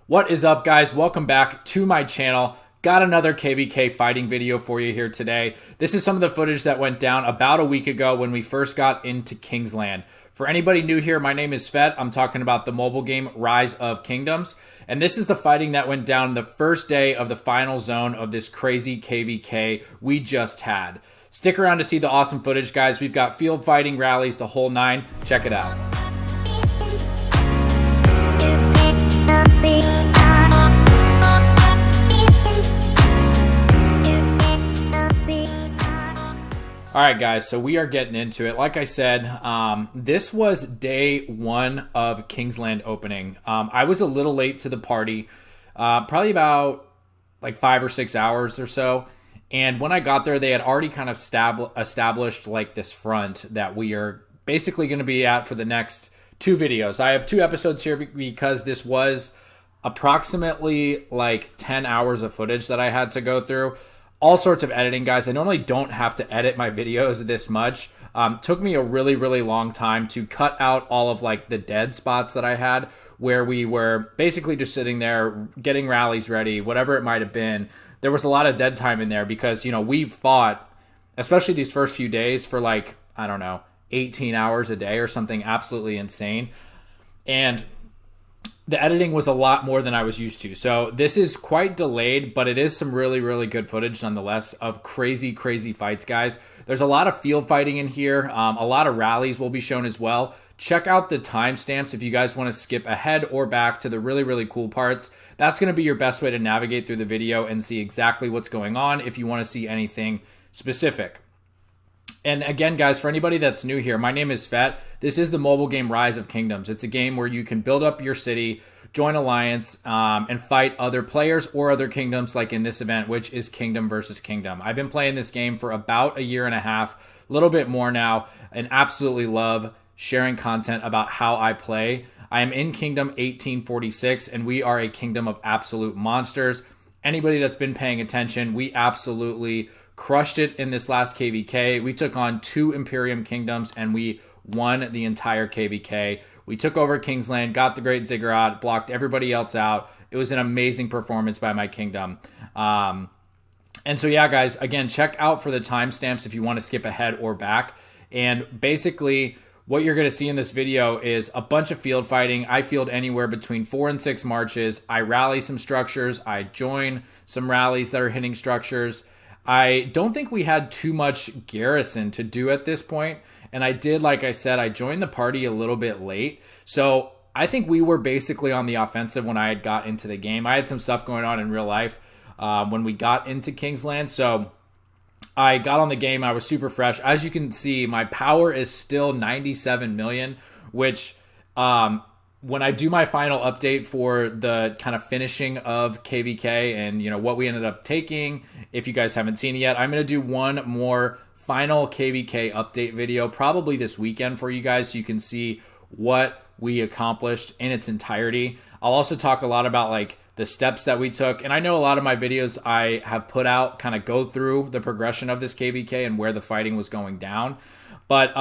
What is up, guys? Welcome back to my channel. Got another KVK fighting video for you here today. This is some of the footage that went down about a week ago when we first got into Kingsland. For anybody new here, my name is Svett. I'm talking about the mobile game Rise of Kingdoms. And this is the fighting that went down the first day of the final zone of this crazy KVK we just had. Stick around to see the awesome footage, guys. We've got field fighting, rallies, the whole nine. Check it out. All right, guys, so we are getting into it. Like I said, this was day one of Kingsland opening. I was a little late to the party, probably about like 5 or 6 hours or so. And when I got there, they had already kind of established like this front that we are basically going to be at for the next 2 videos. I have 2 episodes here because this was approximately like 10 hours of footage that I had to go through. All sorts of editing, guys. I normally don't have to edit my videos this much. Took me a really long time to cut out all of like the dead spots that I had where we were basically just sitting there getting rallies ready, whatever it might have been. There was a lot of dead time in there because, you know, we fought, especially these first few days, for like, I don't know, 18 hours a day or something absolutely insane. And the editing was a lot more than I was used to. So this is quite delayed, but it is some really good footage nonetheless of crazy fights, guys. There's a lot of field fighting in here. A lot of rallies will be shown as well. Check out the timestamps if you guys want to skip ahead or back to the really cool parts. That's going to be your best way to navigate through the video and see exactly what's going on if you want to see anything specific. And again, guys, for anybody that's new here, my name is Svett. This is the mobile game Rise of Kingdoms. It's a game where you can build up your city, join alliance, and fight other players or other kingdoms, like in this event, which is Kingdom versus Kingdom. I've been playing this game for about 1.5 years, a little bit more now, and absolutely love sharing content about how I play. I am in Kingdom 1846, and we are a kingdom of absolute monsters. Anybody that's been paying attention, we absolutely crushed it in this last KVK. We took on 2 Imperium kingdoms and we won the entire KVK. We took over Kingsland, got the Great Ziggurat, blocked everybody else out. It was an amazing performance by my kingdom. And so yeah, guys, again, check out for the timestamps if you want to skip ahead or back. And basically what you're going to see in this video is a bunch of field fighting. I field anywhere between 4 and 6 marches. I rally some structures. I join some rallies that are hitting structures. I don't think we had too much garrison to do at this point. And I did, like I said, I joined the party a little bit late. So I think we were basically on the offensive when I had got into the game. I had some stuff going on in real life when we got into Kingsland. So I got on the game. I was super fresh. As you can see, my power is still 97 million, which when I do my final update for the kind of finishing of KVK and, you know, what we ended up taking, if you guys haven't seen it yet, I'm going to do one more final KVK update video probably this weekend for you guys so you can see what we accomplished in its entirety. I'll also talk a lot about like the steps that we took. And I know a lot of my videos I have put out kind of go through the progression of this KVK and where the fighting was going down. But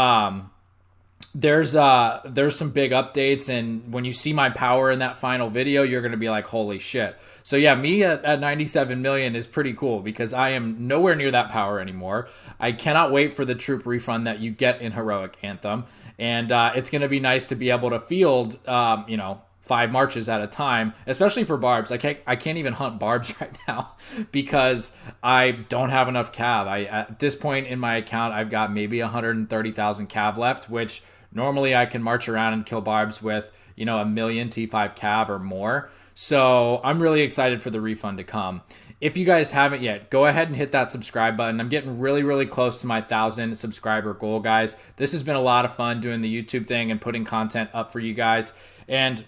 there's some big updates, and when you see my power in that final video, you're going to be like, holy shit. So yeah, me at 97 million is pretty cool because I am nowhere near that power anymore. I cannot wait for the troop refund that you get in Heroic Anthem, and it's going to be nice to be able to field, 5 marches at a time, especially for barbs. I can't even hunt barbs right now because I don't have enough cav. At this point in my account, I've got maybe 130,000 cav left, which normally I can march around and kill barbs with, 1 million T5 cav or more. So I'm really excited for the refund to come. If you guys haven't yet, go ahead and hit that subscribe button. I'm getting really close to my 1,000 subscriber goal, guys. This has been a lot of fun doing the YouTube thing and putting content up for you guys. And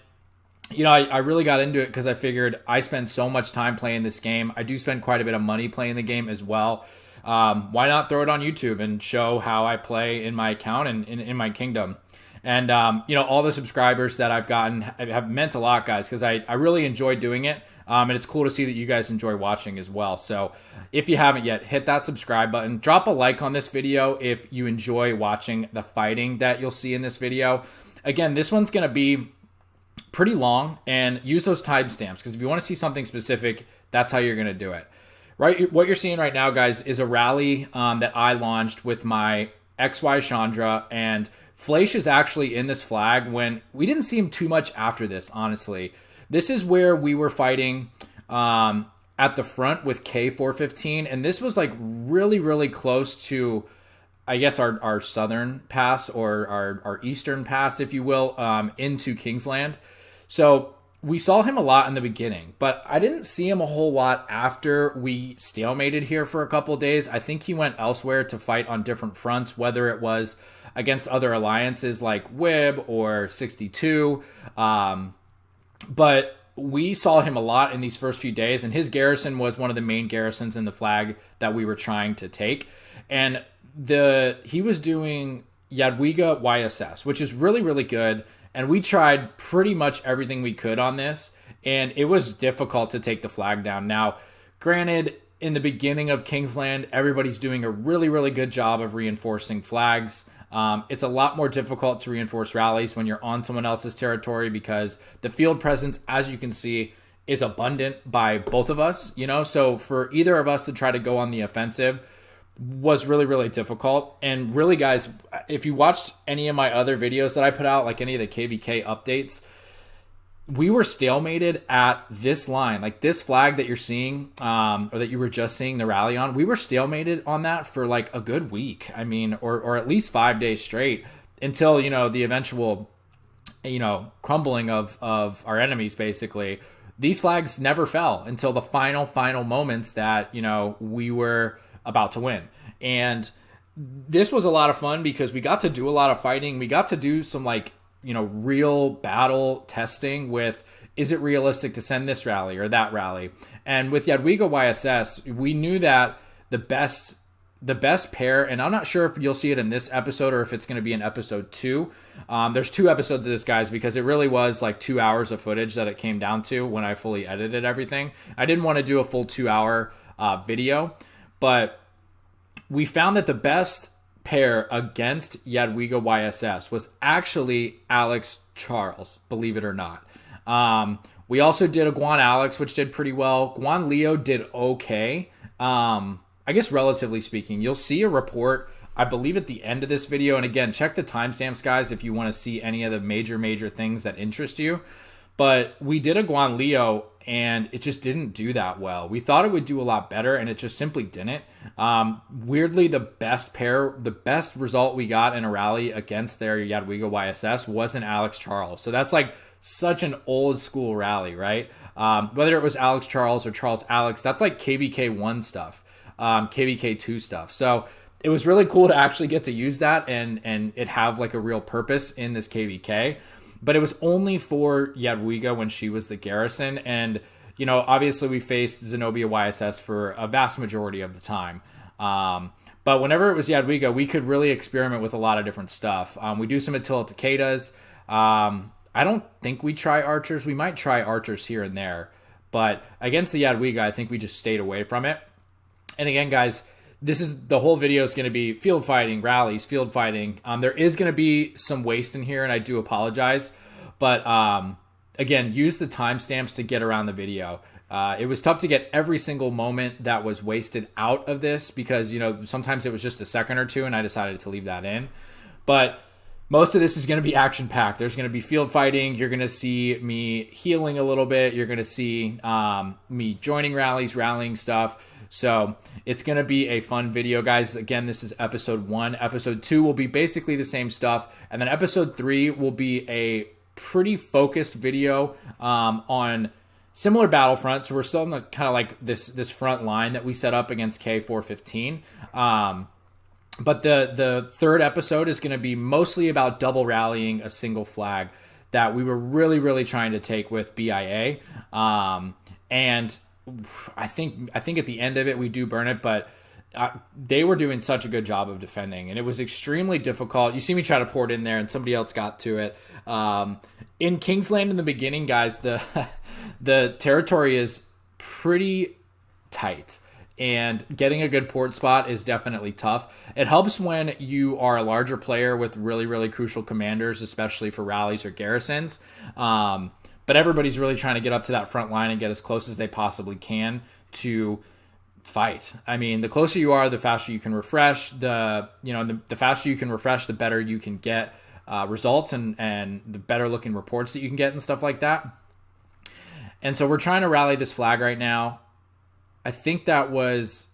I really got into it because I figured I spend so much time playing this game. I do spend quite a bit of money playing the game as well. Why not throw it on YouTube and show how I play in my account and in my kingdom? And, all the subscribers that I've gotten have meant a lot, guys, because I really enjoy doing it. And it's cool to see that you guys enjoy watching as well. So if you haven't yet, hit that subscribe button. Drop a like on this video if you enjoy watching the fighting that you'll see in this video. Again, this one's going to be pretty long, and use those timestamps, because if you want to see something specific, that's how you're going to do it. Right, what you're seeing right now, guys, is a rally that I launched with my XY Chandra, and Fleisch is actually in this flag when we didn't see him too much after this, honestly. This is where we were fighting at the front with K415, and this was like really, really close to, I guess, our southern pass, or our eastern pass, if you will, into Kingsland. So we saw him a lot in the beginning, but I didn't see him a whole lot after we stalemated here for a couple of days. I think he went elsewhere to fight on different fronts, whether it was against other alliances like WIB or 62. But we saw him a lot in these first few days, and his garrison was one of the main garrisons in the flag that we were trying to take. And he was doing Jadwiga YSS, which is really, really good. And we tried pretty much everything we could on this, and it was difficult to take the flag down. Now, granted, in the beginning of Kingsland, everybody's doing a really, really good job of reinforcing flags. It's a lot more difficult to reinforce rallies when you're on someone else's territory, because the field presence, as you can see, is abundant by both of us, So for either of us to try to go on the offensive was really, really difficult. And really, guys, if you watched any of my other videos that I put out, like any of the KVK updates, we were stalemated at this line, like this flag that you're seeing, or that you were just seeing the rally on. We were stalemated on that for like a good week. I mean, or at least 5 days straight, until, the eventual, crumbling of our enemies, basically. These flags never fell until the final moments that, we were about to win. And this was a lot of fun, because we got to do a lot of fighting. We got to do some real battle testing with, is it realistic to send this rally or that rally? And with Jadwiga YSS, we knew that the best pair, and I'm not sure if you'll see it in this episode or if it's going to be in episode 2. There's 2 episodes of this, guys, because it really was like 2 hours of footage that it came down to when I fully edited everything. I didn't want to do a full 2-hour video, but we found that the best pair against Jadwiga YSS was actually Alex Charles, believe it or not. We also did a Guan Alex, which did pretty well. Guan Leo did okay. I guess relatively speaking. You'll see a report, I believe, at the end of this video. And again, check the timestamps, guys, if you want to see any of the major things that interest you. But we did a Guan Leo, and it just didn't do that well. We thought it would do a lot better, and it just simply didn't. Weirdly, the best result we got in a rally against their Jadwiga YSS was an Alex Charles. So that's like such an old school rally, right? Whether it was Alex Charles or Charles Alex, that's like KVK 1 stuff, KVK 2 stuff. So it was really cool to actually get to use that and it have like a real purpose in this KVK. But it was only for Jadwiga when she was the garrison. And, obviously we faced Zenobia YSS for a vast majority of the time. But whenever it was Jadwiga, we could really experiment with a lot of different stuff. We do some Attila Takedas. I don't think we try archers. We might try archers here and there. But against the Jadwiga, I think we just stayed away from it. And again, guys, the whole video is going to be field fighting, rallies, field fighting. There is going to be some waste in here, and I do apologize. But again, use the timestamps to get around the video. It was tough to get every single moment that was wasted out of this, because, sometimes it was just a second or two, and I decided to leave that in. But most of this is going to be action-packed. There's going to be field fighting. You're going to see me healing a little bit. You're going to see me joining rallies, rallying stuff. So it's going to be a fun video, guys. Again, this is episode 1. Episode 2 will be basically the same stuff. And then episode 3 will be a pretty focused video on similar battlefronts. So we're still in the kind of like this front line that we set up against K415. But the third episode is going to be mostly about double rallying a single flag that we were really, really trying to take with BIA. And I think at the end of it, we do burn it, but they were doing such a good job of defending, and it was extremely difficult. You see me try to pour it in there, and somebody else got to it. In Kingsland in the beginning, guys, the territory is pretty tight, and getting a good port spot is definitely tough. It helps when you are a larger player with really, really crucial commanders, especially for rallies or garrisons. But everybody's really trying to get up to that front line and get as close as they possibly can to fight. I mean, the closer you are, the faster you can refresh. The faster you can refresh, the better you can get results and the better looking reports that you can get and stuff like that. And so we're trying to rally this flag right now. I think that was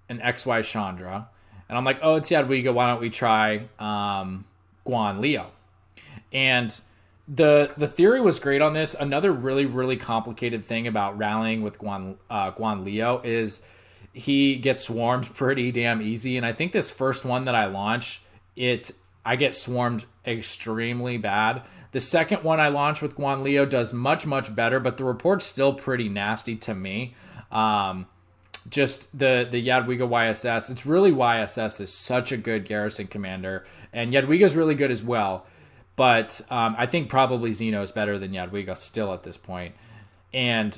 an XY Chandra. And I'm like, oh, it's Jadwiga. Why don't we try Guan Leo? And the theory was great on this. Another really, really complicated thing about rallying with Guan Leo is he gets swarmed pretty damn easy. And I think this first one that I launch, I get swarmed extremely bad. The second one I launched with Guan Leo does much, much better, but the report's still pretty nasty to me. Just the Jadwiga YSS. It's really YSS is such a good garrison commander, and Jadwiga's really good as well. But I think probably Zeno is better than Jadwiga still at this point. And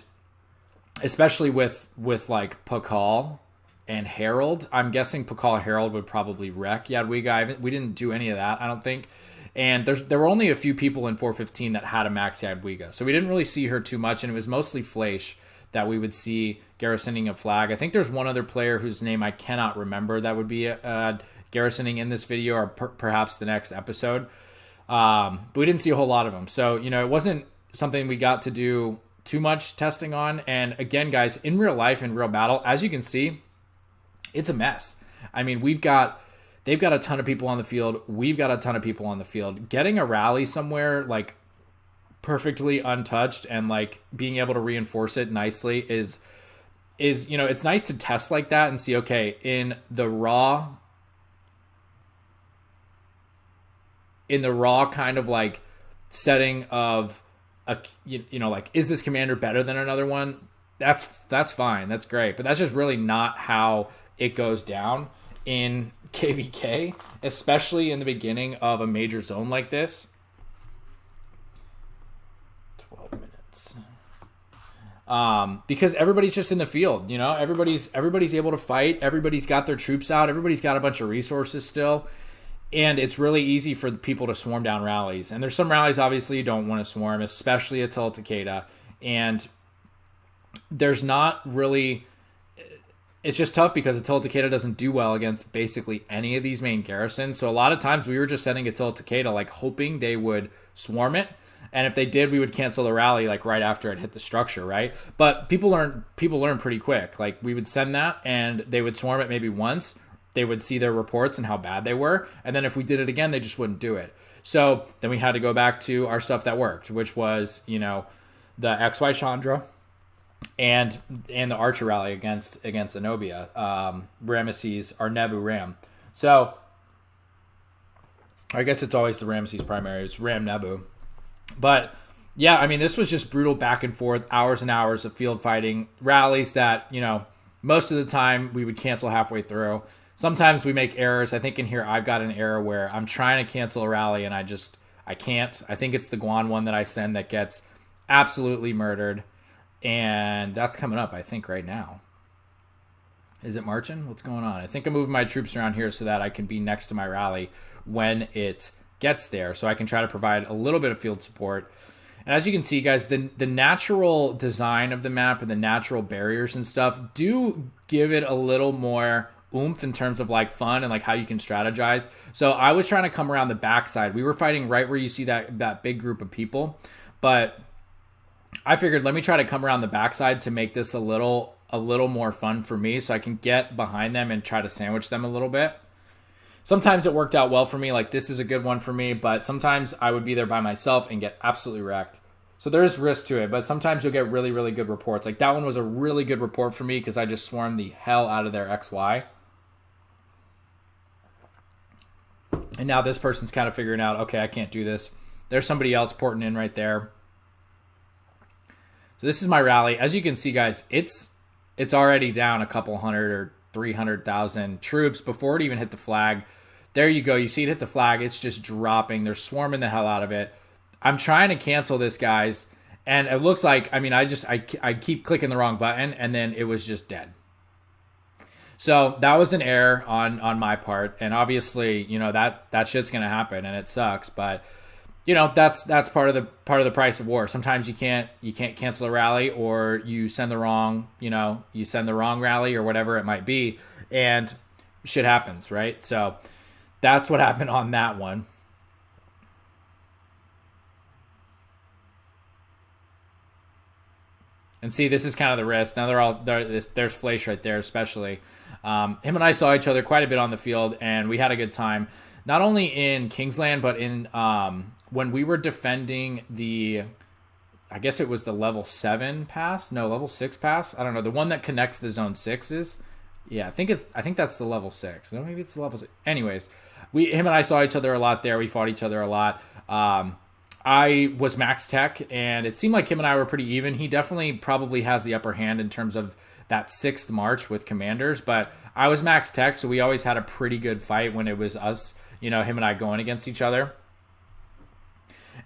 especially with like Pakal and Harald, I'm guessing Pakal Harald would probably wreck Jadwiga. We didn't do any of that, I don't think. And there were only a few people in 415 that had a max Jadwiga. So we didn't really see her too much, and it was mostly Fleisch that we would see garrisoning a flag. I think there's one other player whose name I cannot remember that would be garrisoning in this video or perhaps the next episode. But we didn't see a whole lot of them. So, it wasn't something we got to do too much testing on. And again, guys, in real life, in real battle, as you can see, it's a mess. I mean, they've got a ton of people on the field. We've got a ton of people on the field. Getting a rally somewhere like perfectly untouched and like being able to reinforce it nicely is it's nice to test like that and see, okay, in the raw kind of like setting of like, is this commander better than another one? That's fine. That's great. But that's just really not how it goes down in KVK, especially in the beginning of a major zone like this. 12 minutes. Because everybody's just in the field, everybody's able to fight. Everybody's got their troops out. Everybody's got a bunch of resources still. And it's really easy for the people to swarm down rallies. And there's some rallies, obviously, you don't want to swarm, especially Attila Takeda. And there's not really... It's just tough because Attila Takeda doesn't do well against basically any of these main garrisons. So a lot of times we were just sending Attila Takeda, like, hoping they would swarm it. And if they did, we would cancel the rally, like, right after it hit the structure, right? But people learn pretty quick. Like, we would send that, and they would swarm it maybe once. They would see their reports and how bad they were. And then if we did it again, they just wouldn't do it. So then we had to go back to our stuff that worked, which was, the XY Chandra and the Archer rally against Zenobia, Ramesses, or Nebu Ram. So I guess it's always the Ramesses primary. It's Ram Nebu. But yeah, I mean, this was just brutal back and forth, hours and hours of field fighting, rallies that, most of the time we would cancel halfway through. Sometimes we make errors. I think in here I've got an error where I'm trying to cancel a rally and I can't. I think it's the Guan one that I send that gets absolutely murdered. And that's coming up, I think, right now. Is it marching? What's going on? I think I'm moving my troops around here so that I can be next to my rally when it gets there. So I can try to provide a little bit of field support. And as you can see, guys, the natural design of the map and the natural barriers and stuff do give it a little more oomph in terms of like fun and like how you can strategize. So I was trying to come around the backside. We were fighting right where you see that big group of people, but I figured let me try to come around the backside to make this a little more fun for me, so I can get behind them and try to sandwich them a little bit. Sometimes it worked out well for me, like this is a good one for me, but sometimes I would be there by myself and get absolutely wrecked. So there is risk to it, but sometimes you'll get really, really good reports. Like that one was a really good report for me because I just swarmed the hell out of their XY. And now this person's kind of figuring out, okay, I can't do this. There's somebody else porting in right there. So this is my rally. As you can see, guys, it's already down a couple hundred or 300,000 troops before it even hit the flag. There you go. You see it hit the flag. It's just dropping. They're swarming the hell out of it. I'm trying to cancel this, guys. And it looks like, I mean, I keep clicking the wrong button, and then it was just dead. So that was an error on my part. And obviously, that shit's going to happen, and it sucks. But that's part of the price of war. Sometimes you can't cancel a rally, or you send the wrong rally or whatever it might be, and shit happens, right? So that's what happened on that one. And see, this is kind of the risk. Now there's Fleisch right there, especially. Him and I saw each other quite a bit on the field, and we had a good time. Not only in Kingsland, but in when we were defending I guess it was the level 7 pass. No, level 6 pass. I don't know. The one that connects the zone 6s. Yeah, I think that's the level 6. No, maybe it's the level 6. Anyways, him and I saw each other a lot there. We fought each other a lot. I was max tech, and it seemed like him and I were pretty even. He definitely probably has the upper hand in terms of that 6th march with commanders, but I was max tech, so we always had a pretty good fight when it was us, him and I going against each other.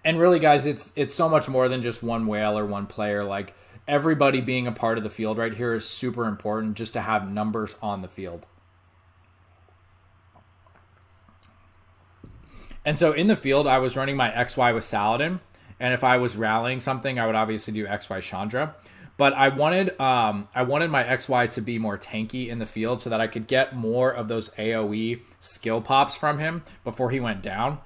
And really, guys, it's so much more than just one whale or one player. Like, everybody being a part of the field right here is super important, just to have numbers on the field. And so in the field, I was running my XY with Saladin, and if I was rallying something, I would obviously do XY Chandra. But I wanted my XY to be more tanky in the field so that I could get more of those AoE skill pops from him before he went down.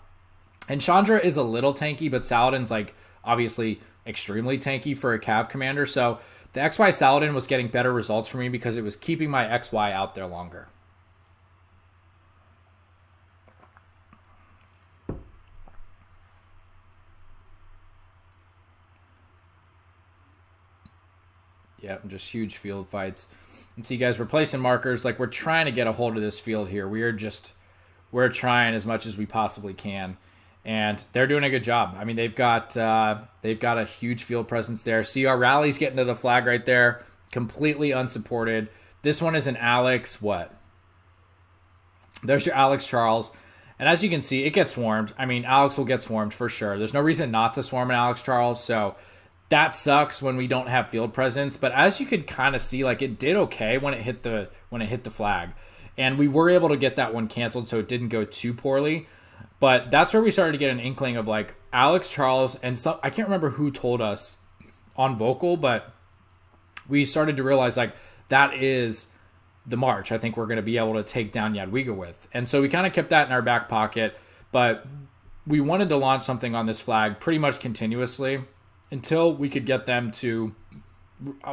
And Chandra is a little tanky, but Saladin's like obviously extremely tanky for a Cav commander. So the XY Saladin was getting better results for me because it was keeping my XY out there longer. Yep, just huge field fights. And see, guys, we're placing markers. Like, we're trying to get a hold of this field here. We're trying as much as we possibly can. And they're doing a good job. I mean, they've got a huge field presence there. See, our rally's getting to the flag right there, completely unsupported. This one is an Alex, what? There's your Alex Charles. And as you can see, it gets swarmed. I mean, Alex will get swarmed for sure. There's no reason not to swarm an Alex Charles, so that sucks when we don't have field presence. But as you could kind of see, like, it did okay when it hit the flag. And we were able to get that one canceled, so it didn't go too poorly. But that's where we started to get an inkling of, like, Alex Charles, and I can't remember who told us on vocal, but we started to realize, like, that is the march I think we're going to be able to take down Jadwiga with. And so we kind of kept that in our back pocket, but we wanted to launch something on this flag pretty much continuously until we could get them to,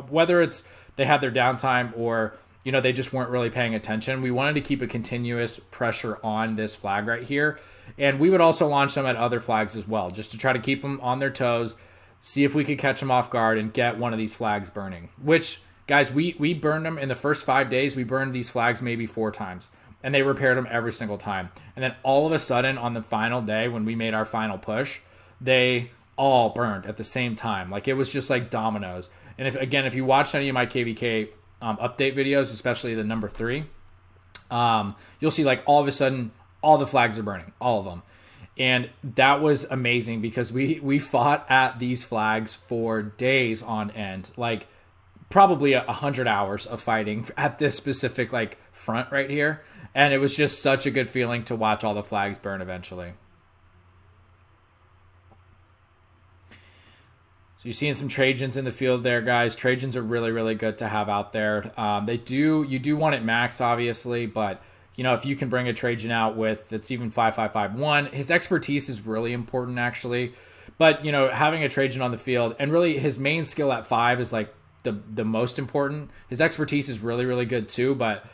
whether it's they had their downtime or they just weren't really paying attention. We wanted to keep a continuous pressure on this flag right here. And we would also launch them at other flags as well, just to try to keep them on their toes, see if we could catch them off guard and get one of these flags burning. Which, guys, we burned them in the first 5 days. We burned these flags maybe 4 times. And they repaired them every single time. And then all of a sudden, on the final day, when we made our final push, they all burned at the same time. Like, it was just like dominoes. And if you watched any of my KVK update videos, especially the number 3, you'll see, like, all of a sudden all the flags are burning, all of them. And that was amazing because we fought at these flags for days on end, like probably 100 hours of fighting at this specific, like, front right here. And it was just such a good feeling to watch all the flags burn eventually. So you're seeing some Trajans in the field there, guys. Trajans are really, really good to have out there. You do want it maxed, obviously, but if you can bring a Trajan out with it's even 5551, his expertise is really important, actually. But having a Trajan on the field, and really his main skill at 5 is like the most important. His expertise is really, really good too, but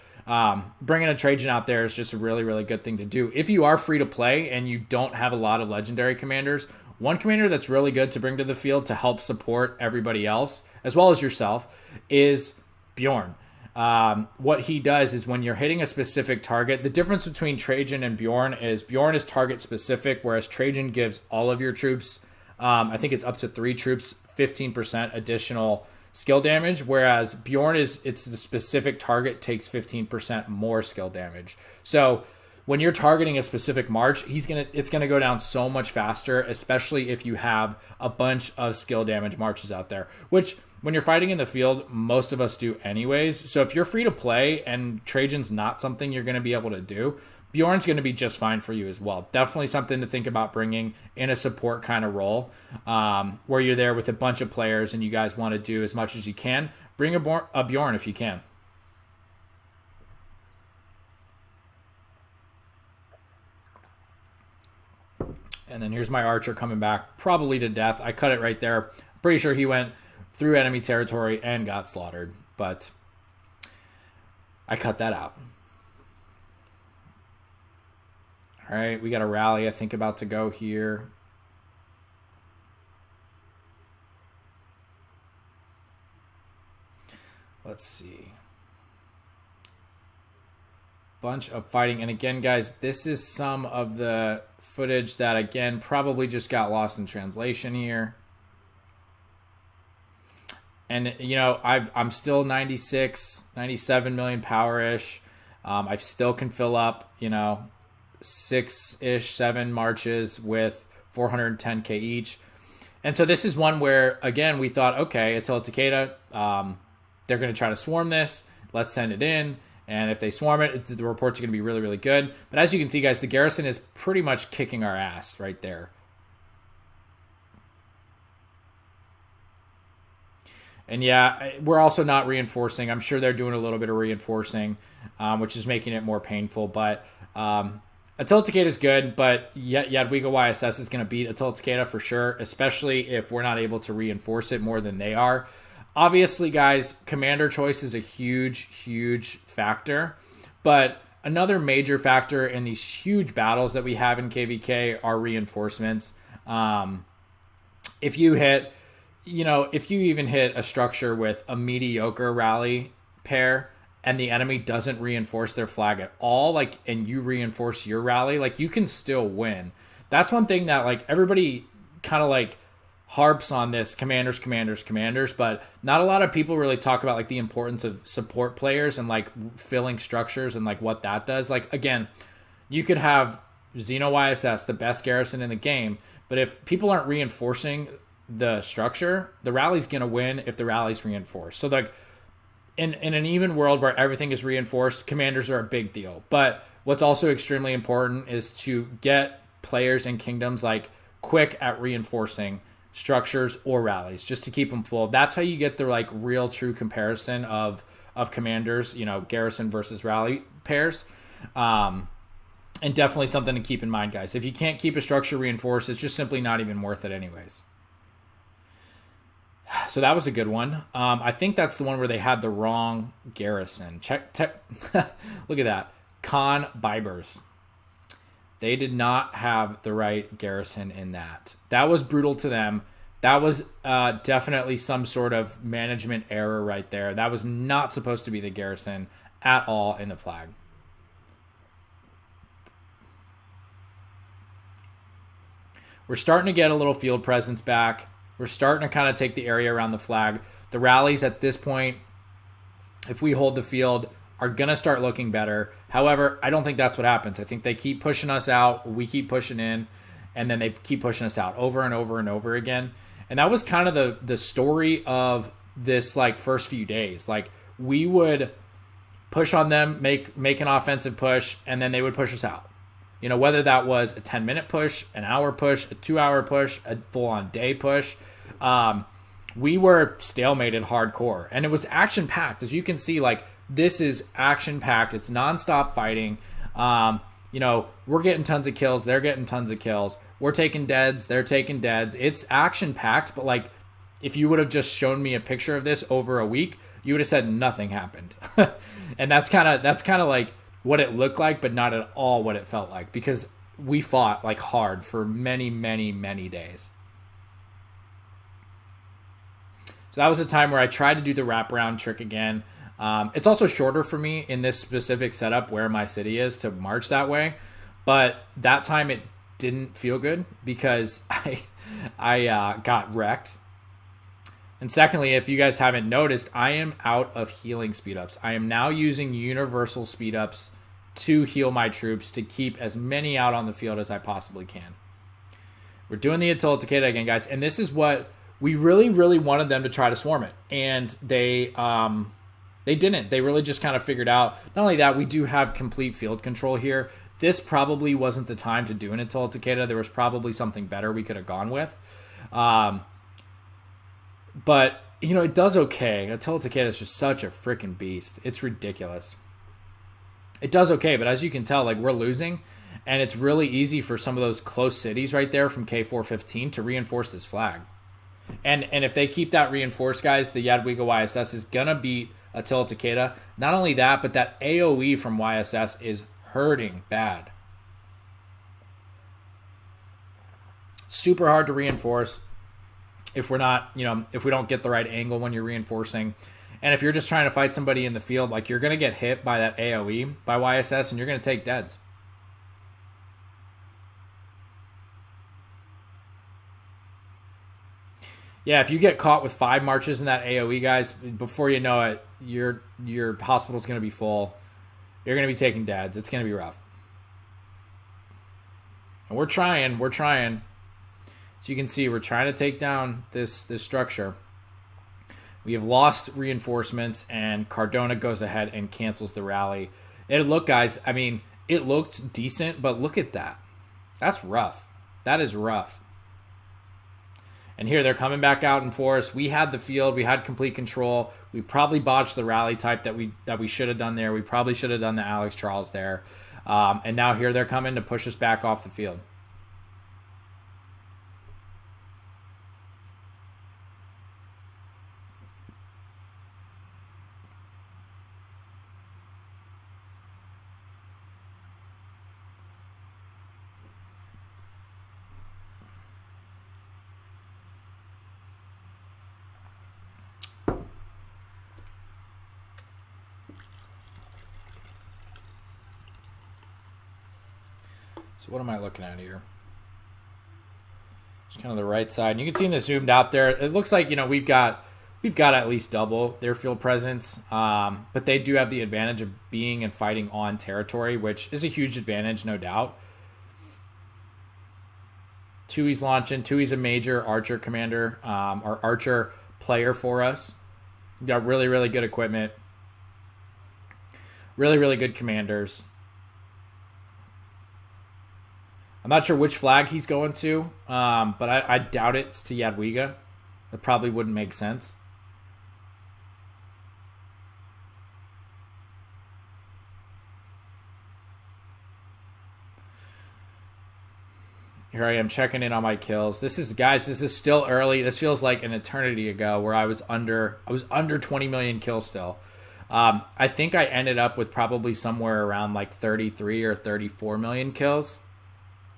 bringing a Trajan out there is just a really, really good thing to do. If you are free to play and you don't have a lot of legendary commanders, one commander that's really good to bring to the field to help support everybody else, as well as yourself, is Bjorn. What he does is when you're hitting a specific target, the difference between Trajan and Bjorn is target specific, whereas Trajan gives all of your troops, I think it's up to 3 troops, 15% additional skill damage, whereas Bjorn it's the specific target takes 15% more skill damage. So when you're targeting a specific march, it's gonna go down so much faster, especially if you have a bunch of skill damage marches out there, which when you're fighting in the field, most of us do anyways. So if you're free to play and Trajan's not something you're going to be able to do, Bjorn's going to be just fine for you as well. Definitely something to think about bringing in a support kind of role, where you're there with a bunch of players and you guys want to do as much as you can. Bring a Bjorn if you can. And then here's my archer coming back, probably to death. I cut it right there. Pretty sure he went through enemy territory and got slaughtered, but I cut that out. All right, we got a rally, I think, about to go here. Let's see. Bunch of fighting. And again, guys, this is some of the footage that, again, probably just got lost in translation here. And, you know, I'm still 96, 97 million power-ish. I still can fill up, you know, 6-ish, 7 marches with 410k each. And so this is one where, again, we thought, okay, Attila Takeda, they're going to try to swarm this. Let's send it in. And if they swarm it, the reports are going to be really, really good. But as you can see, guys, the garrison is pretty much kicking our ass right there. And yeah, we're also not reinforcing. I'm sure they're doing a little bit of reinforcing, which is making it more painful. But Attila Takeda is good, but Jadwiga YSS is going to beat Attila Takeda for sure, especially if we're not able to reinforce it more than they are. Obviously, guys, commander choice is a huge, huge factor. But another major factor in these huge battles that we have in KVK are reinforcements. If you hit, you know, if you even hit a structure with a mediocre rally pair and the enemy doesn't reinforce their flag at all, like, and you reinforce your rally, like, you can still win. That's one thing that, like, everybody kind of, like, harps on this, commanders, but not a lot of people really talk about, like, the importance of support players and, like, filling structures and, like, what that does. Like, again, you could have Xeno YSS, the best garrison in the game, but if people aren't reinforcing the structure, the rally's going to win if the rally's reinforced. So, like, in an even world where everything is reinforced, commanders are a big deal. But what's also extremely important is to get players in kingdoms, like, quick at reinforcing structures or rallies, just to keep them full. That's how you get the, like, real true comparison of commanders, you know, garrison versus rally pairs. And definitely something to keep in mind, guys. If you can't keep a structure reinforced, it's just simply not even worth it anyways. So that was a good one. I think that's the one where they had the wrong garrison. Look at that. Baibars. They did not have the right garrison in that. That was brutal to them. That was definitely some sort of management error right there. That was not supposed to be the garrison at all in the flag. We're starting to get a little field presence back. We're starting to kind of take the area around the flag. The rallies at this point, if we hold the field, are going to start looking better. However, I don't think that's what happens. I think they keep pushing us out. We keep pushing in. And then they keep pushing us out over and over and over again. And that was kind of the story of this, like, first few days. Like, we would push on them, make an offensive push, and then they would push us out. You know, whether that was a 10-minute push, an hour push, a 2-hour push, a full-on day push. We were stalemated hardcore. And it was action-packed. As you can see, like, this is action-packed. It's nonstop fighting. You know, we're getting tons of kills. They're getting tons of kills. We're taking deads. They're taking deads. It's action-packed, but, like, if you would have just shown me a picture of this over a week, you would have said nothing happened. And that's kind of like what it looked like, but not at all what it felt like, because we fought, like, hard for many, many, many days. So that was a time where I tried to do the wraparound trick again. It's also shorter for me in this specific setup where my city is to march that way. But that time it didn't feel good because I got wrecked. And secondly, if you guys haven't noticed, I am out of healing speedups. I am now using universal speedups to heal my troops to keep as many out on the field as I possibly can. We're doing the Attila Takeda again, guys. And this is what we really, really wanted them to try to swarm it. And they didn't. They really just kind of figured out, not only that, we do have complete field control here. this probably wasn't the time to do an Attila Takeda. There was probably something better we could have gone with. But, you know, it does okay. Attila Takeda is just such a freaking beast. It's ridiculous. It does okay, but as you can tell, like, we're losing, and it's really easy for some of those close cities right there from K415 to reinforce this flag. And if they keep that reinforced, guys, the Jadwiga YSS is going to beat Attila Takeda. Not only that, but that AoE from YSS is hurting bad. Super hard to reinforce if we're not, you know, if we don't get the right angle when you're reinforcing. And if you're just trying to fight somebody in the field, like, you're going to get hit by that AoE by YSS, and you're going to take deads. Yeah, if you get caught with 5 marches in that AoE, guys, before you know it, your hospital's going to be full. You're going to be taking deads. It's going to be rough. And we're trying. As you can see, we're trying to take down this structure. We have lost reinforcements, and Cardona goes ahead and cancels the rally. Look, guys, I mean, it looked decent, but look at that. That's rough. That is rough. And here they're coming back out in force. We had the field. We had complete control. We probably botched the rally type that we should have done there. We probably should have done the Alex Charles there. And now here they're coming to push us back off the field. So what am I looking at here? Just kind of the right side. And you can see in the zoomed out there, it looks like, you know, we've got at least double their field presence. But they do have the advantage of being and fighting on territory, which is a huge advantage, no doubt. Tui's launching. Tui's a major archer commander, or archer player for us. We've got really, really good equipment. Really, really good commanders. I'm not sure which flag he's going to, but I doubt it's to Jadwiga. That probably wouldn't make sense. Here I am checking in on my kills. This is still early. This feels like an eternity ago where I was under 20 million kills still. I think I ended up with probably somewhere around like 33 or 34 million kills.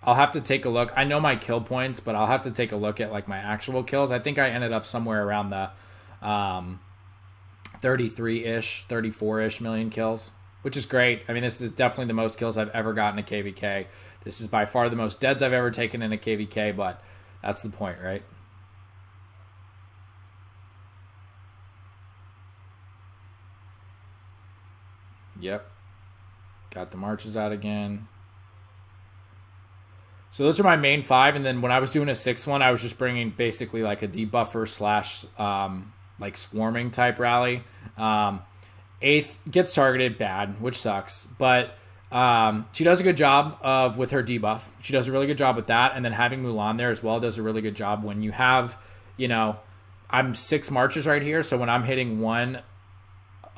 I'll have to take a look. I know my kill points, but I'll have to take a look at like my actual kills. I think I ended up somewhere around the 33-ish, 34-ish million kills, which is great. I mean, this is definitely the most kills I've ever gotten in a KVK. This is by far the most deads I've ever taken in a KVK, but that's the point, right? Yep. Got the marches out again. So those are my main 5, and then when I was doing a 6th one, I was just bringing basically like a debuffer slash like swarming type rally. 8th gets targeted bad, which sucks, but she does a good job with her debuff. She does a really good job with that, and then having Mulan there as well does a really good job when you have, you know, I'm 6 marches right here, so when I'm hitting one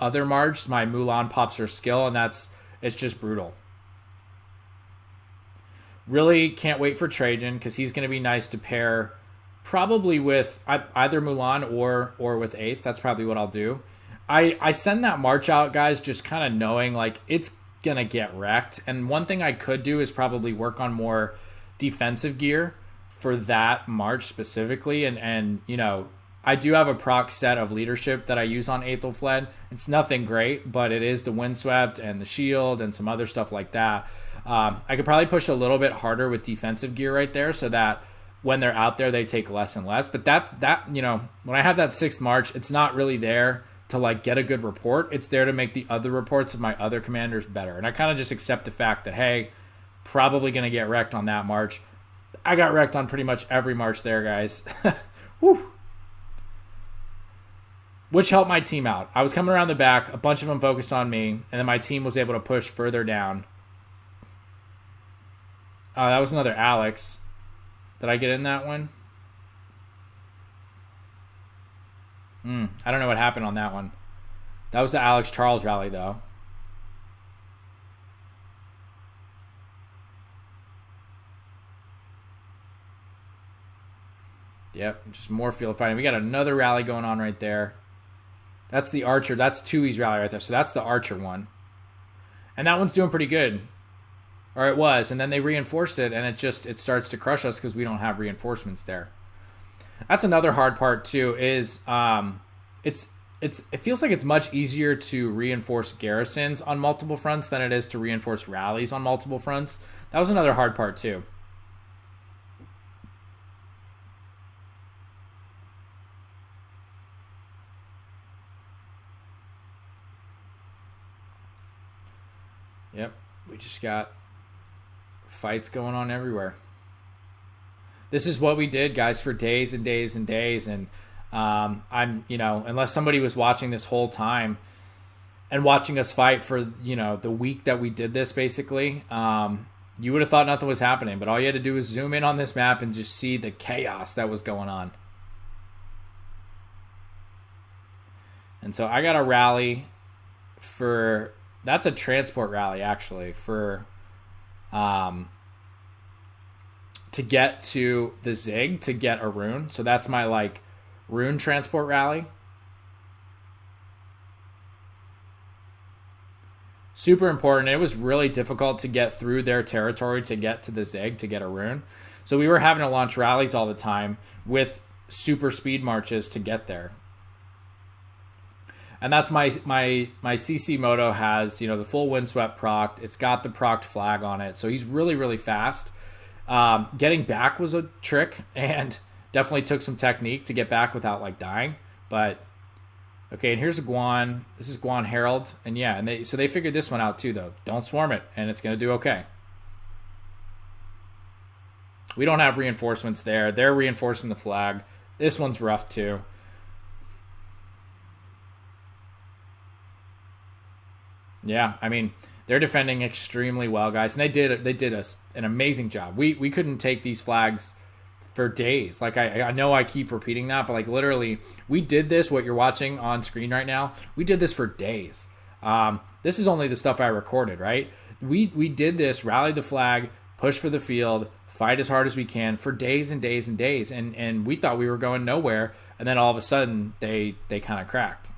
other march, my Mulan pops her skill, and it's just brutal. Really can't wait for Trajan because he's going to be nice to pair probably with either Mulan or with 8th. That's probably what I'll do. I send that march out, guys, just kind of knowing like it's going to get wrecked. And one thing I could do is probably work on more defensive gear for that march specifically. And you know, I do have a proc set of leadership that I use on Aethelfled. It's nothing great, but it is the windswept and the shield and some other stuff like that. I could probably push a little bit harder with defensive gear right there so that when they're out there, they take less and less. But that you know, when I have that 6th march, it's not really there to like get a good report. It's there to make the other reports of my other commanders better. And I kind of just accept the fact that, hey, probably going to get wrecked on that march. I got wrecked on pretty much every march there, guys. Whew. Which helped my team out. I was coming around the back, a bunch of them focused on me, and then my team was able to push further down. Oh, that was another Alex. Did I get in that one? I don't know what happened on that one. That was the Alex Charles rally, though. Yep, just more field fighting. We got another rally going on right there. That's the Archer. That's Tui's rally right there. So that's the Archer one. And that one's doing pretty good. Or it was. And then they reinforced it, and it starts to crush us because we don't have reinforcements there. That's another hard part, too, is it feels like it's much easier to reinforce garrisons on multiple fronts than it is to reinforce rallies on multiple fronts. That was another hard part, too. Yep, we just got fights going on everywhere. This is what we did, guys, for days and days and days. And unless somebody was watching this whole time and watching us fight for, the week that we did this, basically, you would have thought nothing was happening. But all you had to do was zoom in on this map and just see the chaos that was going on. And so I got a rally for... That's a transport rally, actually, for to get to the Zigg, to get a rune. So that's my, rune transport rally. Super important. It was really difficult to get through their territory to get to the Zigg, to get a rune. So we were having to launch rallies all the time with super speed marches to get there. And that's my CC Moto has, the full windswept procced. It's got the procced flag on it. So he's really, really fast. Getting back was a trick and definitely took some technique to get back without dying. But okay, and here's a Guan. This is Guan Harald. And yeah, and they figured this one out too, though. Don't swarm it, and it's going to do okay. We don't have reinforcements there. They're reinforcing the flag. This one's rough too. Yeah, I mean, they're defending extremely well, guys, and they did an amazing job. We couldn't take these flags for days. I know I keep repeating that, but literally, we did this. What you're watching on screen right now, we did this for days. This is only the stuff I recorded, right? We did this, rallied the flag, push for the field, fight as hard as we can for days and days and days, and we thought we were going nowhere, and then all of a sudden they kind of cracked.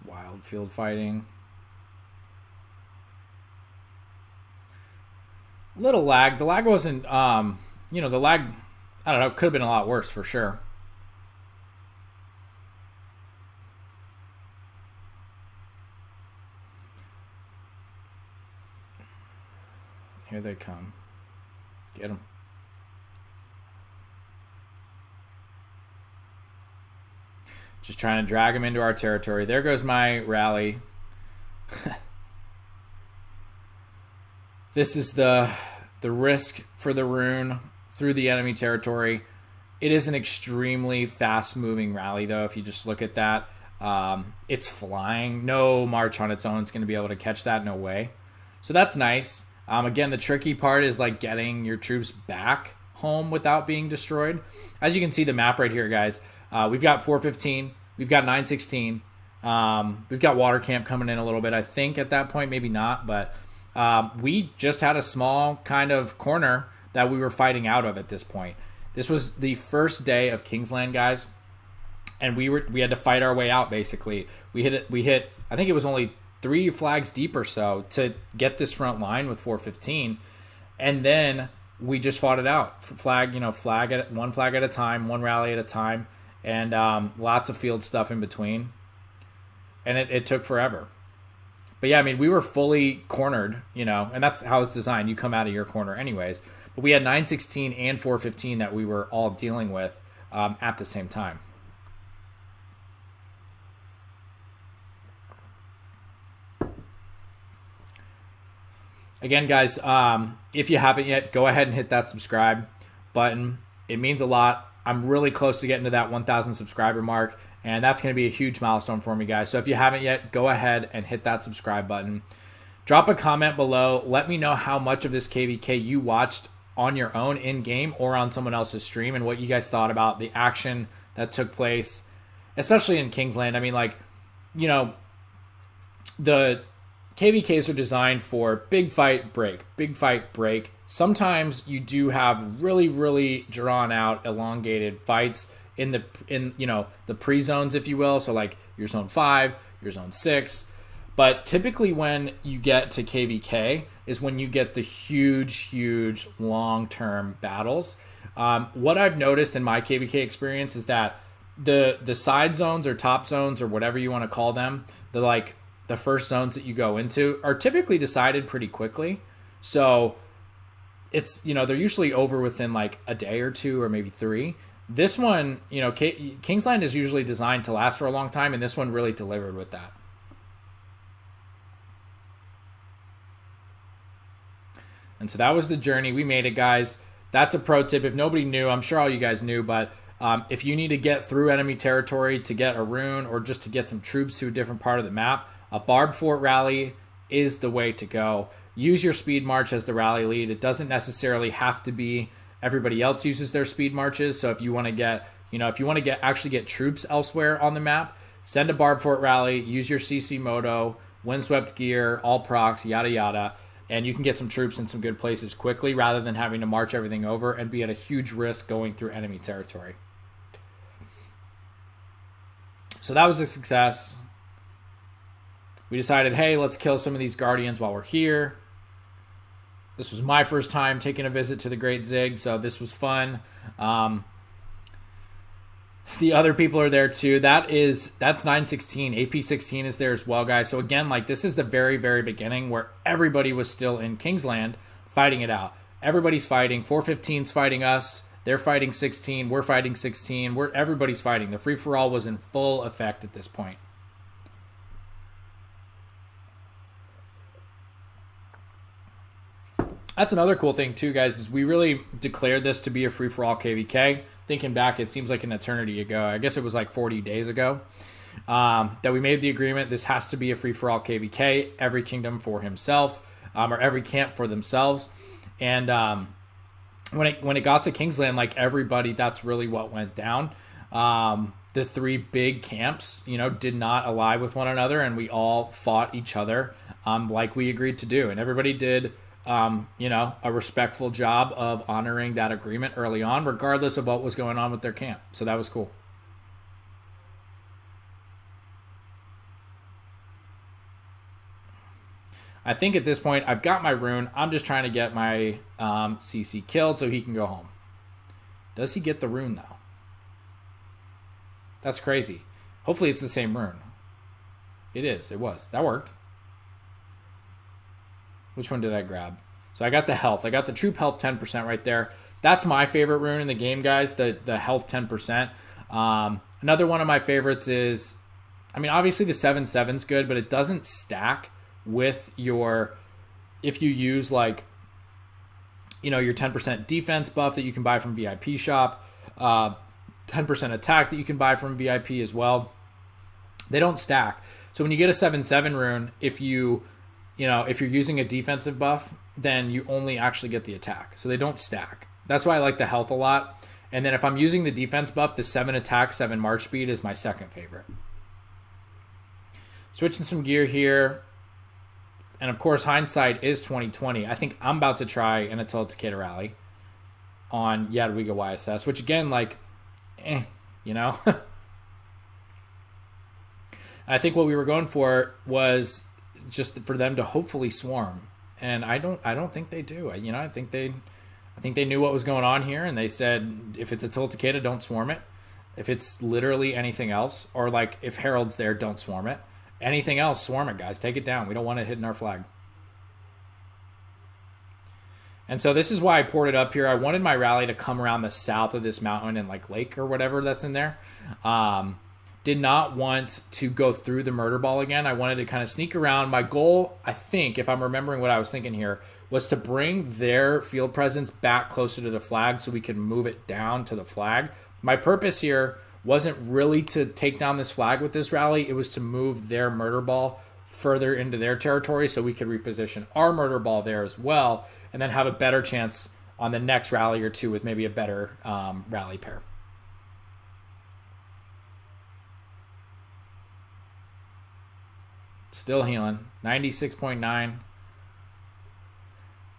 Wild field fighting. Little lag. The lag wasn't, the lag, I don't know, could have been a lot worse for sure. Here they come. Get them. Just trying to drag them into our territory. There goes my rally. This is the risk for the rune through the enemy territory. It is an extremely fast-moving rally, though, if you just look at that. It's flying. No march on its own is going to be able to catch that. No way. So that's nice. Again, the tricky part is getting your troops back home without being destroyed. As you can see the map right here, guys. We've got 415. We've got 916. We've got water camp coming in a little bit. I think at that point, maybe not, but we just had a small kind of corner that we were fighting out of at this point. This was the first day of Kingsland, guys, and we had to fight our way out. Basically, we hit. I think it was only 3 flags deep or so to get this front line with 415, and then we just fought it out. Flag at a time, one rally at a time. And lots of field stuff in between. And it took forever. But yeah, I mean, we were fully cornered, and that's how it's designed. You come out of your corner anyways. But we had 916 and 415 that we were all dealing with at the same time. Again, guys, if you haven't yet, go ahead and hit that subscribe button. It means a lot. I'm really close to getting to that 1,000 subscriber mark, and that's going to be a huge milestone for me, guys. So if you haven't yet, go ahead and hit that subscribe button. Drop a comment below. Let me know how much of this KVK you watched on your own in-game or on someone else's stream, and what you guys thought about the action that took place, especially in Kingsland. I mean, like, you know, the KVKs are designed for big fight, break, big fight, break. Sometimes you do have really, really drawn out, elongated fights in the pre-zones, if you will. So like your zone 5, your zone 6. But typically when you get to KVK is when you get the huge long-term battles. What I've noticed in my KVK experience is that the side zones or top zones or whatever you want to call them, the first zones that you go into are typically decided pretty quickly. So it's, they're usually over within like a day or two or maybe 3. This one, Kingsland is usually designed to last for a long time, and this one really delivered with that. And so that was the journey. We made it, guys. That's a pro tip. If nobody knew, I'm sure all you guys knew, but if you need to get through enemy territory to get a rune or just to get some troops to a different part of the map, a barbed fort rally is the way to go. Use your speed march as the rally lead. It doesn't necessarily have to be everybody else uses their speed marches. So if you want to get, actually get troops elsewhere on the map, send a barbed fort rally, use your CC moto, windswept gear, all procs, yada yada, and you can get some troops in some good places quickly rather than having to march everything over and be at a huge risk going through enemy territory. So that was a success. We decided, hey, let's kill some of these guardians while we're here. This was my first time taking a visit to the Great Zigg, so this was fun. The other people are there too. That's 916. AP16 is there as well, guys. So again, like, this is the very, very beginning where everybody was still in Kingsland fighting it out. Everybody's fighting. 415's fighting us. They're fighting 16. We're fighting 16. Everybody's fighting. The free-for-all was in full effect at this point. That's another cool thing too, guys, is we really declared this to be a free-for-all KVK. Thinking back, it seems like an eternity ago. I guess it was like 40 days ago that we made the agreement. This has to be a free-for-all KVK. Every kingdom for himself, or every camp for themselves. And when it got to Kingsland, like, everybody, that's really what went down. The 3 big camps, did not ally with one another, and we all fought each other like we agreed to do. And everybody did a respectful job of honoring that agreement early on, regardless of what was going on with their camp. So that was cool. I think at this point, I've got my rune. I'm just trying to get my CC killed so he can go home. Does he get the rune, though? That's crazy. Hopefully it's the same rune. It is. It was. That worked. Which one did I grab? So I got the health. I got the troop health 10% right there. That's my favorite rune in the game, guys, the health 10%. Another one of my favorites is, obviously the 7/7's good, but it doesn't stack with your, if you use like, your 10% defense buff that you can buy from VIP shop, 10% attack that you can buy from VIP as well. They don't stack. So when you get a 7/7 rune, if you're using a defensive buff, then you only actually get the attack. So they don't stack. That's why I like the health a lot. And then if I'm using the defense buff, the 7 attack, 7 march speed is my second favorite. Switching some gear here. And of course, hindsight is 2020. I think I'm about to try an Attila Takeda rally on Jadwiga YSS, which again, like, I think what we were going for was just for them to hopefully swarm, and I don't think they do. I think they knew what was going on here, and they said, if it's Attila Takeda, don't swarm it. If it's literally anything else, or like if Harald's there, don't swarm it. Anything else, swarm it, guys. Take it down. We don't want it hitting our flag. And so this is why I poured it up here. I wanted my rally to come around the south of this mountain and like lake or whatever that's in there. did not want to go through the murder ball again. I wanted to kind of sneak around. My goal, I think, if I'm remembering what I was thinking here, was to bring their field presence back closer to the flag so we could move it down to the flag. My purpose here wasn't really to take down this flag with this rally. It was to move their murder ball further into their territory so we could reposition our murder ball there as well, and then have a better chance on the next rally or two with maybe a better rally pair. Still healing. 96.9.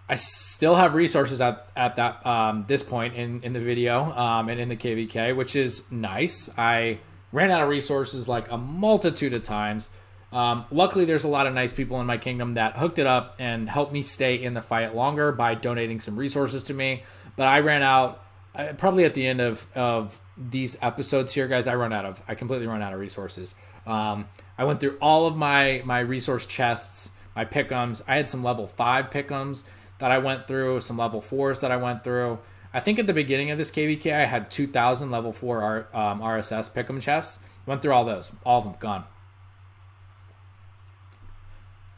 I still have resources at that this point in the video and in the KVK, which is nice. I ran out of resources like a multitude of times. Luckily, there's a lot of nice people in my kingdom that hooked it up and helped me stay in the fight longer by donating some resources to me. But I ran out, probably at the end of these episodes here, guys, I completely run out of resources. I went through all of my resource chests, my pick'ems. I had some level 5 pick'ems that I went through, some level 4s that I went through. I think at the beginning of this KVK, I had 2,000 level 4 RSS pick'em chests. Went through all those. All of them gone.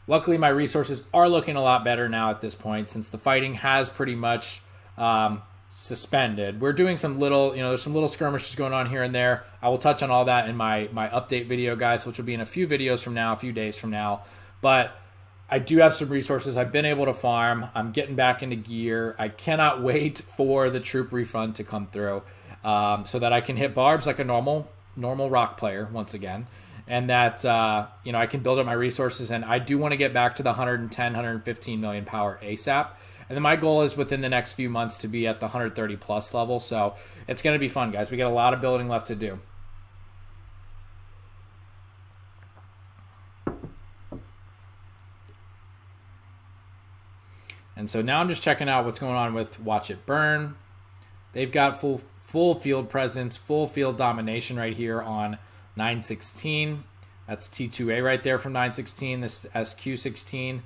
Luckily, my resources are looking a lot better now at this point since the fighting has pretty much suspended. We're doing some little, there's some little skirmishes going on here and there. I will touch on all that in my update video, guys, which will be in a few videos from now, a few days from now. But I do have some resources. I've been able to farm. I'm getting back into gear. I cannot wait for the troop refund to come through so that I can hit barbs like a normal rock player once again. And that, I can build up my resources. And I do want to get back to the 110, 115 million power ASAP. And then my goal is within the next few months to be at the 130 plus level. So it's going to be fun, guys. We got a lot of building left to do. And so now I'm just checking out what's going on with Watch It Burn. They've got full field presence, full field domination right here on 916. That's T2A right there from 916. This is SQ16.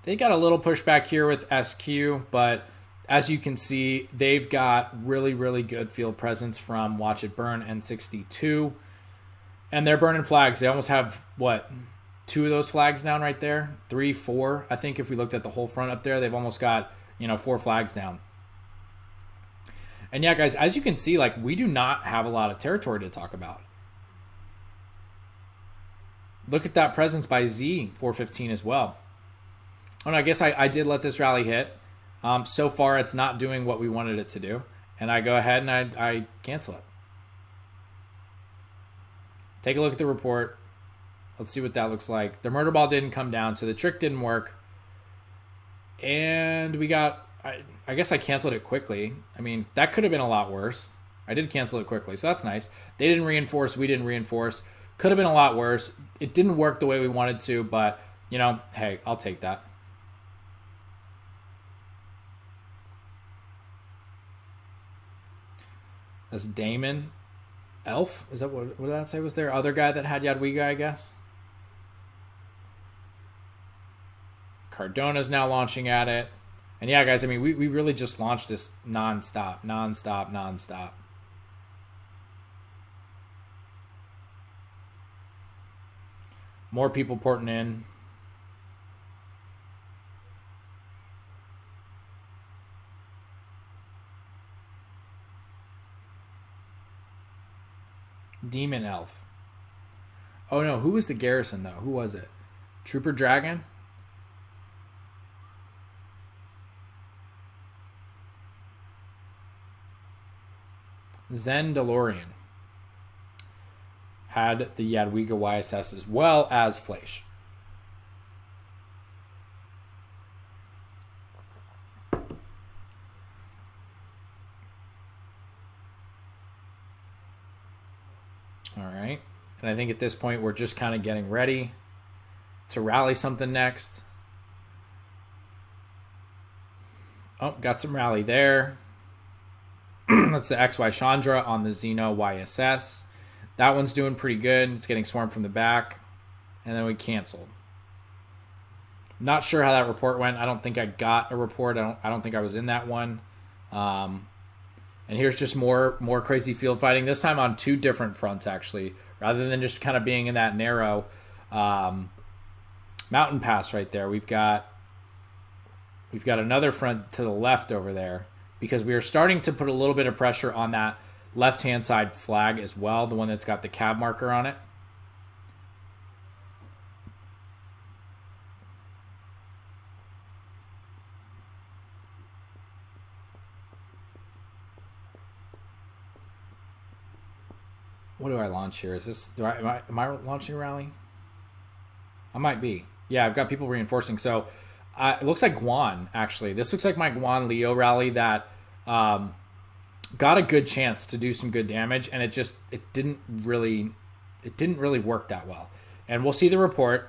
They got a little pushback here with SQ, but as you can see, they've got really, really good field presence from Watch It Burn and 62. And they're burning flags. They almost have, 2 of those flags down right there? 3, 4. I think if we looked at the whole front up there, they've almost got, 4 flags down. And yeah, guys, as you can see, we do not have a lot of territory to talk about. Look at that presence by Z, 415 as well. Oh, no, I guess I did let this rally hit. So far, it's not doing what we wanted it to do. And I go ahead and I cancel it. Take a look at the report. Let's see what that looks like. The murder ball didn't come down, so the trick didn't work. And we got, I guess I canceled it quickly. I mean, that could have been a lot worse. I did cancel it quickly, so that's nice. They didn't reinforce, we didn't reinforce. Could have been a lot worse. It didn't work the way we wanted to, but, hey, I'll take that. That's Damon. Elf? Is that what did that say was there? Other guy that had Jadwiga, I guess? Cardona's now launching at it. And yeah, guys, I mean, we really just launched this nonstop. More people porting in. Demon Elf. Oh no, who was the garrison though? Who was it? Trooper Dragon? Zen DeLorean had the Jadwiga YSS as well as Fleisch. All right. And I think at this point, we're just kind of getting ready to rally something next. Oh, got some rally there. That's the XY Chandra on the Xeno YSS. That one's doing pretty good. It's getting swarmed from the back. And then we canceled. Not sure how that report went. I don't think I got a report. I don't think I was in that one. And And here's just more crazy field fighting, this time on 2 different fronts, actually, rather than just kind of being in that narrow mountain pass right there. We've got another front to the left over there, because we are starting to put a little bit of pressure on that left-hand side flag as well, the one that's got the cab marker on it. What do I launch here? Is this, am I launching a rally? I might be. Yeah, I've got people reinforcing. So it looks like Guan, actually. This looks like my Guan Leo rally that got a good chance to do some good damage, and it didn't really work that well. And we'll see the report.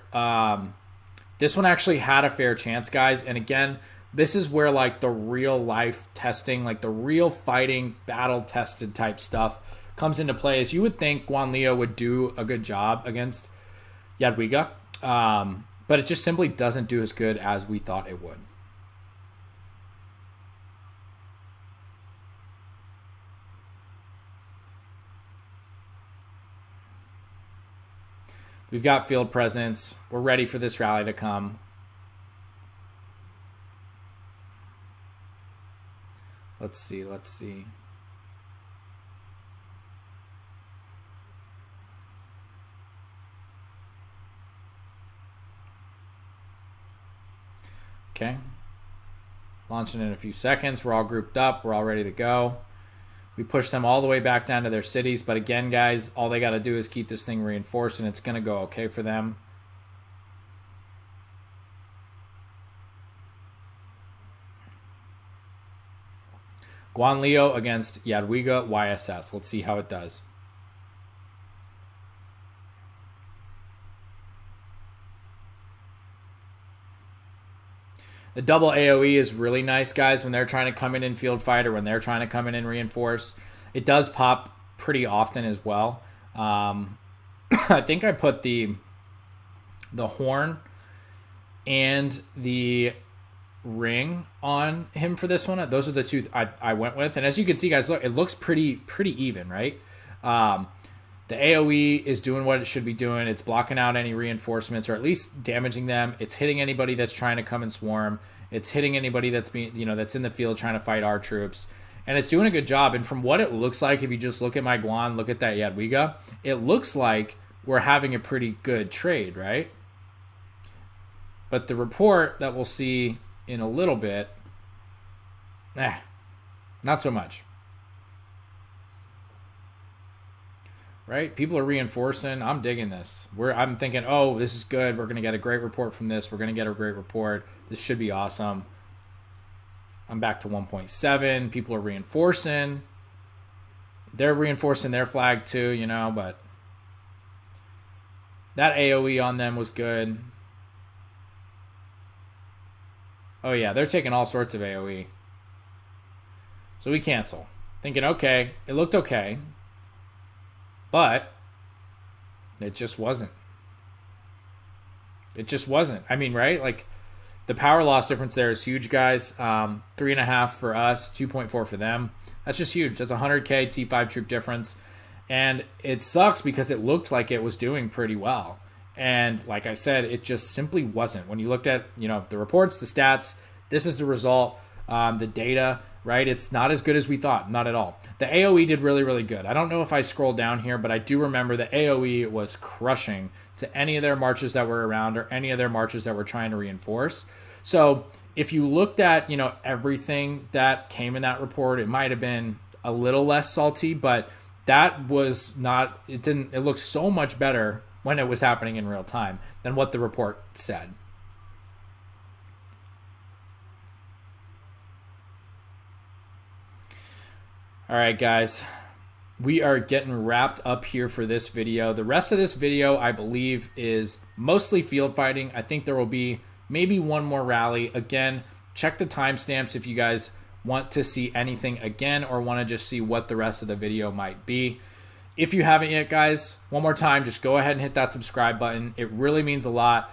This one actually had a fair chance, guys. And again, this is where like the real life testing, like the real fighting, battle tested type stuff comes into play. As you would think Guan Leo would do a good job against Jadwiga, but it just simply doesn't do as good as we thought it would. We've got field presence. We're ready for this rally to come. Let's see. Okay. Launching in a few seconds. We're all grouped up. We're all ready to go. We push them all the way back down to their cities. But again, guys, all they got to do is keep this thing reinforced, and it's going to go okay for them. Guan Leo against Jadwiga YSS. Let's see how it does. The double AoE is really nice, guys, when they're trying to come in and field fight, or when they're trying to come in and reinforce. It does pop pretty often as well. I think I put the horn and the ring on him for this one. Those are the 2 I went with. And as you can see, guys, look, it looks pretty even, right? The AoE is doing what it should be doing. It's blocking out any reinforcements, or at least damaging them. It's hitting anybody that's trying to come and swarm. It's hitting anybody that's that's in the field trying to fight our troops. And it's doing a good job. And from what it looks like, if you just look at my Guan, look at that Jadwiga, it looks like we're having a pretty good trade, right? But the report that we'll see in a little bit, not so much. Right? People are reinforcing. I'm digging this. I'm thinking, oh, this is good. We're going to get a great report from this. We're going to get a great report. This should be awesome. I'm back to 1.7. People are reinforcing. They're reinforcing their flag too, but that AoE on them was good. Oh yeah, they're taking all sorts of AoE. So we cancel. Thinking, okay, it looked okay. But it just wasn't. It just wasn't. I mean, right? Like, the power loss difference there is huge, guys. 3.5 for us, 2.4 for them. That's just huge. That's 100K T5 troop difference. And it sucks because it looked like it was doing pretty well. And like I said, it just simply wasn't. When you looked at, the reports, the stats, this is the result, the data, right? It's not as good as we thought. Not at all. The AoE did really, really good. I don't know if I scroll down here, but I do remember the AoE was crushing to any of their marches that were around, or any of their marches that were trying to reinforce. So if you looked at, everything that came in that report, it might have been a little less salty, but that was not, it looked so much better when it was happening in real time than what the report said. All right, guys, we are getting wrapped up here for this video. The rest of this video, I believe, is mostly field fighting. I think there will be maybe one more rally. Again, check the timestamps if you guys want to see anything again, or want to just see what the rest of the video might be. If you haven't yet, guys, one more time, just go ahead and hit that subscribe button. It really means a lot.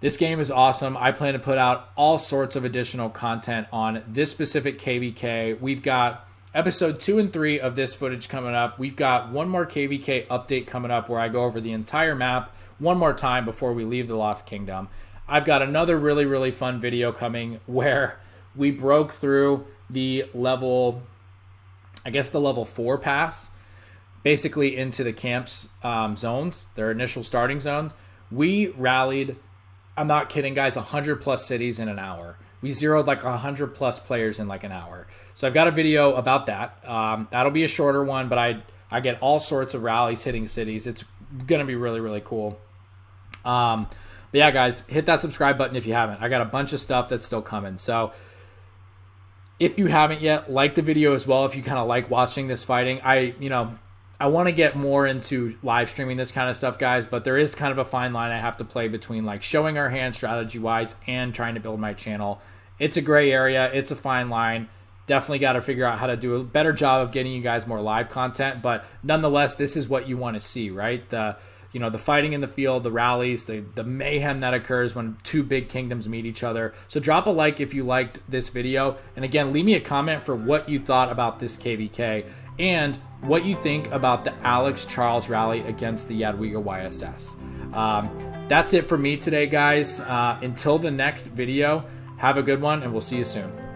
This game is awesome. I plan to put out all sorts of additional content on this specific KVK. We've got episode 2 and 3 of this footage coming up. We've got one more KVK update coming up where I go over the entire map one more time before we leave the Lost Kingdom. I've got another really, really fun video coming where we broke through the level, I guess the level 4 pass, basically into the camp's zones, their initial starting zones. We rallied, I'm not kidding guys, 100 plus cities in an hour. We zeroed like 100 plus players in like an hour. So I've got a video about that. That'll be a shorter one, but I get all sorts of rallies hitting cities. It's going to be really, really cool. But yeah, guys, hit that subscribe button if you haven't. I got a bunch of stuff that's still coming. So if you haven't yet, like the video as well if you kind of like watching this fighting. I want to get more into live streaming this kind of stuff, guys, but there is kind of a fine line I have to play between like showing our hand strategy-wise and trying to build my channel. It's a gray area. It's a fine line. Definitely got to figure out how to do a better job of getting you guys more live content, but nonetheless, this is what you want to see, right? The fighting in the field, the rallies, the mayhem that occurs when two big kingdoms meet each other. So drop a like if you liked this video. And again, leave me a comment for what you thought about this KVK and what you think about the Alex Charles rally against the Jadwiga YSS. That's it for me today, guys. Until the next video, have a good one, and we'll see you soon.